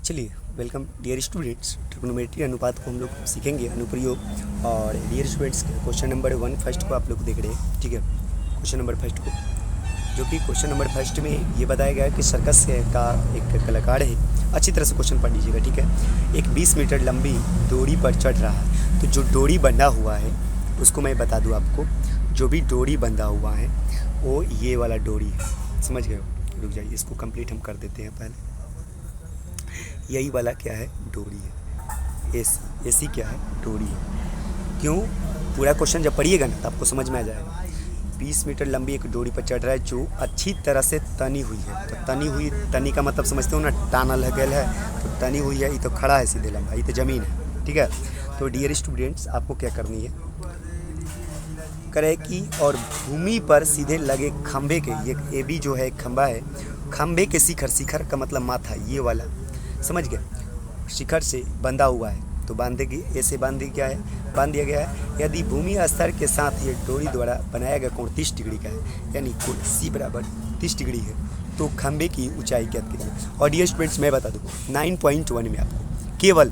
चलिए, welcome dear students. Trigonometry अनुपात को हम लोग सीखेंगे, अनुप्रयोग। और dear students, question number 1 first को आप लोग देख रहे हैं, ठीक है। क्वेश्चन नंबर फर्स्ट को, जो कि क्वेश्चन नंबर फर्स्ट में ये बताया गया है कि सर्कस का एक कलाकार है। अच्छी तरह से क्वेश्चन पढ़ लीजिएगा, ठीक है। एक 20 मीटर लंबी डोरी पर चढ़ रहा है। तो जो डोरी बंधा हुआ है उसको मैं बता दूं आपको, जो भी डोरी बंधा हुआ है वो ये वाला डोरी है, समझ गए हो। रुक जाइए, इसको कंप्लीट हम कर देते हैं पहले। यही वाला क्या है, डोरी है। एसी क्या है, डोरी है। क्यों, पूरा क्वेश्चन जब पढ़िएगा ना तो आपको समझ में आ जाएगा। 20 मीटर लंबी एक डोरी पर चढ़ रहा है जो अच्छी तरह से तनी हुई है। तो तनी हुई, तनी का मतलब समझते हो ना, टाना लगल है। तो तनी हुई है, ये तो खड़ा है सीधे लंबा, ये तो ज़मीन है, ठीक है। तो डियर स्टूडेंट्स, आपको क्या करनी है, करे कि और भूमि पर सीधे लगे खंभे के, ये ए बी जो है एक खंभा है, खंभे के शिखर का मतलब माथा, ये वाला, समझ गए। शिखर से बंधा हुआ है तो बांधेगी, ऐसे बांध दिया गया है। यदि भूमि स्तर के साथ ये डोरी द्वारा बनाया गया कोण 30 डिग्री का है, यानी कोण सी बराबर 30 डिग्री है, तो खंभे की ऊंचाई ज्ञात कीजिए। और डियर स्टूडेंट्स, मैं बता दूँ 9.1 में आपको केवल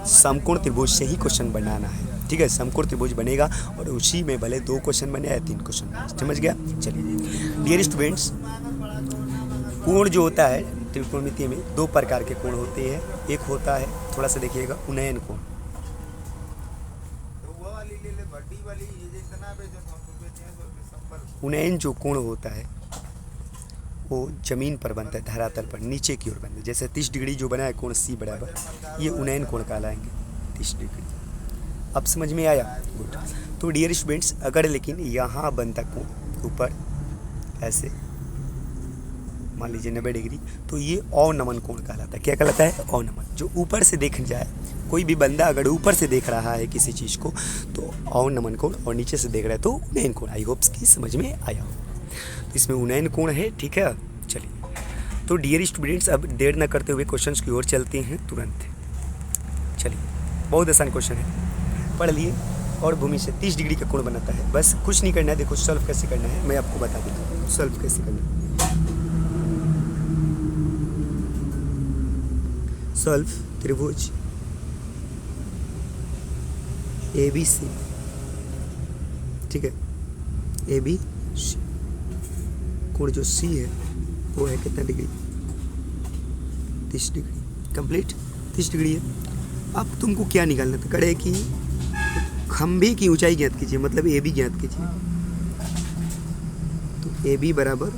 समकोण त्रिभुज से ही क्वेश्चन बनाना है, ठीक है। समकोण त्रिभुज बनेगा और उसी में भले 2 क्वेश्चन बने या 3 क्वेश्चन बने, समझ गया। चलिए डियर स्टूडेंट्स, कोण जो होता है त्रिकोणमिति में 2 प्रकार के कोण होते हैं। एक होता है, थोड़ा सा देखिएगा, उन्नयन कोण। उन्नयन जो कोण होता है वो जमीन पर बनता है, धरातल पर नीचे की ओर बनता है। जैसे 30 डिग्री जो बना है कोण सी बराबर, ये उन्नयन कोण कहलाएंगे, 30 डिग्री। अब समझ में आया, गुड। तो डियर स्टूडेंट्स, अगर लेकिन यहाँ बनता कोण ऊपर ऐसे, मान लीजिए 90 डिग्री, तो ये अवनमन कोण कहलाता है। क्या कहलाता है, अवनमन। जो ऊपर से देख जाए, कोई भी बंदा अगर ऊपर से देख रहा है किसी चीज़ को तो अवनमन कोण, और नीचे से देख रहा है तो उन्नयन कोण। आई होप्स कि समझ में आया हो। तो इसमें उन्नयन कोण है, ठीक है। चलिए, तो डियर स्टूडेंट्स, अब देर न करते हुए क्वेश्चन की ओर चलते हैं तुरंत। चलिए, बहुत आसान क्वेश्चन है, पढ़ लिए। और भूमि से 30 डिग्री का कोण बनाता है, बस कुछ नहीं करना है। देखो सॉल्व कैसे करना है मैं आपको बता देता हूँ, सॉल्व कैसे करना है। सॉल्व त्रिभुज ए बी सी, ठीक है। ए बी सी, कोण जो सी है वो है कितना डिग्री, 30 डिग्री, कंप्लीट 30 डिग्री है। अब तुमको क्या निकालना था, करे कि खंभे की ऊंचाई ज्ञात कीजिए, मतलब ए बी ज्ञात कीजिए। तो ए बी बराबर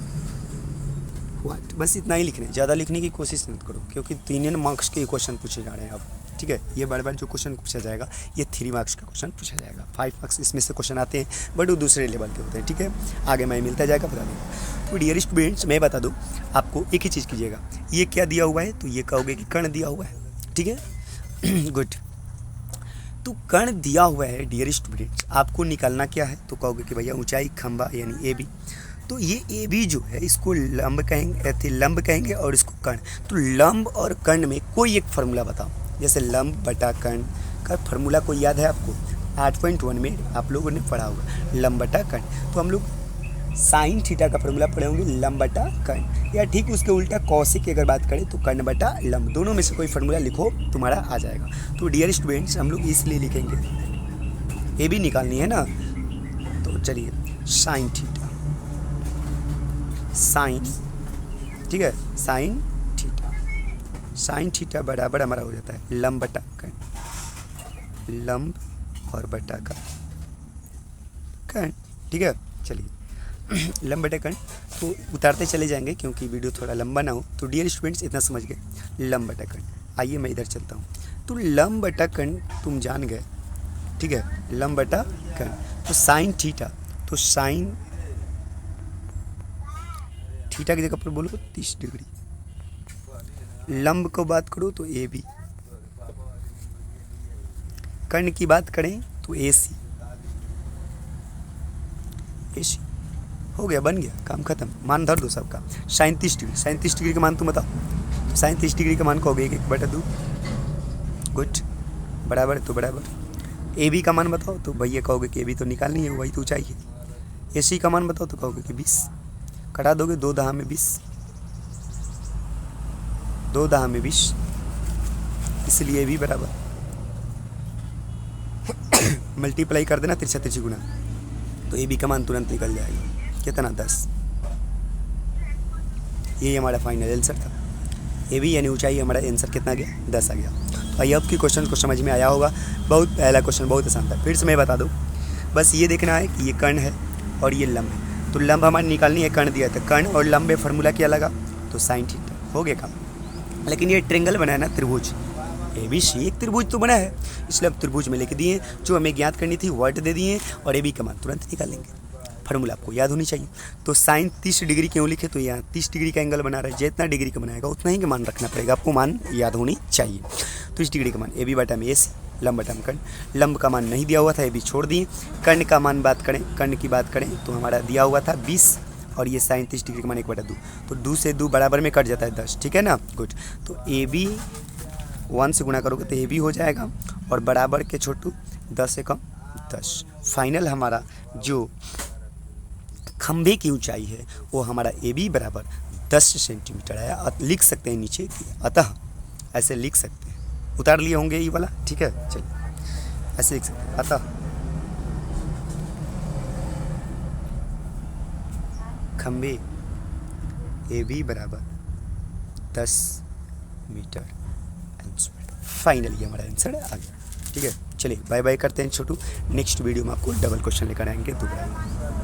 व्हाट, बस इतना ही लिखना है, ज़्यादा लिखने की कोशिश मत करो, क्योंकि 3 मार्क्स के क्वेश्चन पूछे जा रहे हैं अब, ठीक है। ये बार बार जो क्वेश्चन पूछा जाएगा ये 3 मार्क्स का क्वेश्चन पूछा जाएगा। 5 मार्क्स इसमें से क्वेश्चन आते हैं, बट वो दूसरे लेवल के होते हैं, ठीक है। आगे मैं मिलता जाएगा, बता देंगे। तो डियर स्टूडेंट्स, मैं बता दूँ आपको, एक ही चीज़ कीजिएगा। ये क्या दिया हुआ है, तो ये कहोगे कि कर्ण दिया हुआ है, ठीक है। गुड। तो कर्ण दिया हुआ है डियर स्टूडेंट्स, आपको निकालना क्या है, तो कहोगे कि भैया ऊंचाई खंभा यानी ए बी। तो ये ए बी जो है इसको लंब कहेंगे, लंब कहेंगे, और इसको कर्ण। तो लंब और कर्ण में कोई एक फार्मूला बताओ। जैसे लंब बटा कर्ण का फार्मूला कोई याद है आपको, 8.1 में आप लोगों ने पढ़ा होगा, लंब बटा कर्ण। तो हम लोग साइन थीटा का फार्मूला पढ़े होंगे, लंब बटा कर्ण, या ठीक उसके उल्टा कौशिक की अगर बात करें तो कर्ण बटा लंब। दोनों में से कोई फार्मूला लिखो, तुम्हारा आ जाएगा। तो डियर स्टूडेंट्स, हम लोग इसलिए लिखेंगे, ए बी निकालनी है ना। तो चलिए, साइन थीटा, साइन, ठीक है, साइन थीटा, साइन थीटा बराबर हमारा हो जाता है लंब बटा कर्ण, लंब और बटा का कर्ण, ठीक है। चलिए, लंब बटा कर्ण, तो उतारते चले जाएंगे क्योंकि वीडियो थोड़ा लंबा ना हो। तो डियर स्टूडेंट्स, इतना समझ गए, लंब बटा कर्ण। आइए मैं इधर चलता हूँ। तो लंब बटा कर्ण तुम जान गए, ठीक है, लंब बटा कर्ण। तो साइन थीटा, तो साइन थीटा की जगह पर बोलो 30 डिग्री। लंब को बात करो तो ए बी, कर्ण की बात करें तो ए सी, ए सी हो गया, बन गया, काम खत्म। मान धर दो सबका। साइन 30 डिग्री, साइन 30 डिग्री का मान तुम बताओ। साइन 30 डिग्री का मान कहोगे 1/2, गुड, बराबर तो बराबर। ए बी का मान बताओ तो भैया कहोगे कि ए बी तो निकालनी है, वही तो ऊंचाई है। ए सी का मान बताओ तो कहोगे कि 20, कटा दोगे, 2 दहा में 20, 2 दाह में 20, इसलिए भी बराबर मल्टीप्लाई कर देना तिरछा तिरछी गुना, तो ए बी का मान तुरंत निकल जाएगा, कितना 10। ये हमारा फाइनल आंसर था। ए बी यानी ऊंचाई, हमारा आंसर कितना गया, 10 आ गया। तो आइए आपकी क्वेश्चन को समझ में आया होगा। बहुत पहला क्वेश्चन बहुत आसान था, फिर से मैं बता दूँ। बस ये देखना है कि ये कर्ण है और ये लंब है, तो लंब हमारी निकालनी है, कर्ण दिया था, कर्ण और लंब में फार्मूला क्या लगा, तो साइन थीटा, हो गया काम। लेकिन ये ट्रेंगल बना है ना, त्रिभुज, ए बी सी एक त्रिभुज तो बना है, इसलिए अब त्रिभुज में लिख दिए, जो हमें ज्ञात करनी थी वर्ड दे दिए, और ए बी का मान तुरंत निकालेंगे। फार्मूला आपको याद होनी चाहिए। तो साइन 30 डिग्री क्यों लिखे, तो यहाँ 30 डिग्री का एंगल बना रहा है, जितना डिग्री का बनाएगा उतना ही का मान रखना पड़ेगा, आपको मान याद होनी चाहिए। 30 डिग्री का मान ए बी बटा में ए सी, लंब बटा में कर्ण, लंब का मान नहीं दिया हुआ था, ए बी छोड़ दिए। कर्ण का मान बात करें, कर्ण की बात करें तो हमारा दिया हुआ था 20, और ये साइन 30 डिग्री का मान 1/2, तो 2 से 2 बराबर में कट जाता है 10, ठीक है ना, गुड। तो ए बी 1 से गुणा करोगे तो ए बी हो जाएगा, और बराबर के छोटू 10 से कम 10। फाइनल हमारा जो खंभे की ऊंचाई है वो हमारा ए बी बराबर 10 सेंटीमीटर है। लिख सकते हैं नीचे कि अतः, ऐसे लिख सकते हैं, उतार लिए होंगे ये वाला, ठीक है, चलिए ऐसे लिख सकते हैं, अतः खंभे ए बी बराबर 10 मीटर। फाइनली हमारा आंसर आ गया, ठीक है। चलिए बाय बाय करते हैं छोटू, नेक्स्ट वीडियो में आपको डबल क्वेश्चन लेकर आएंगे दोबारा।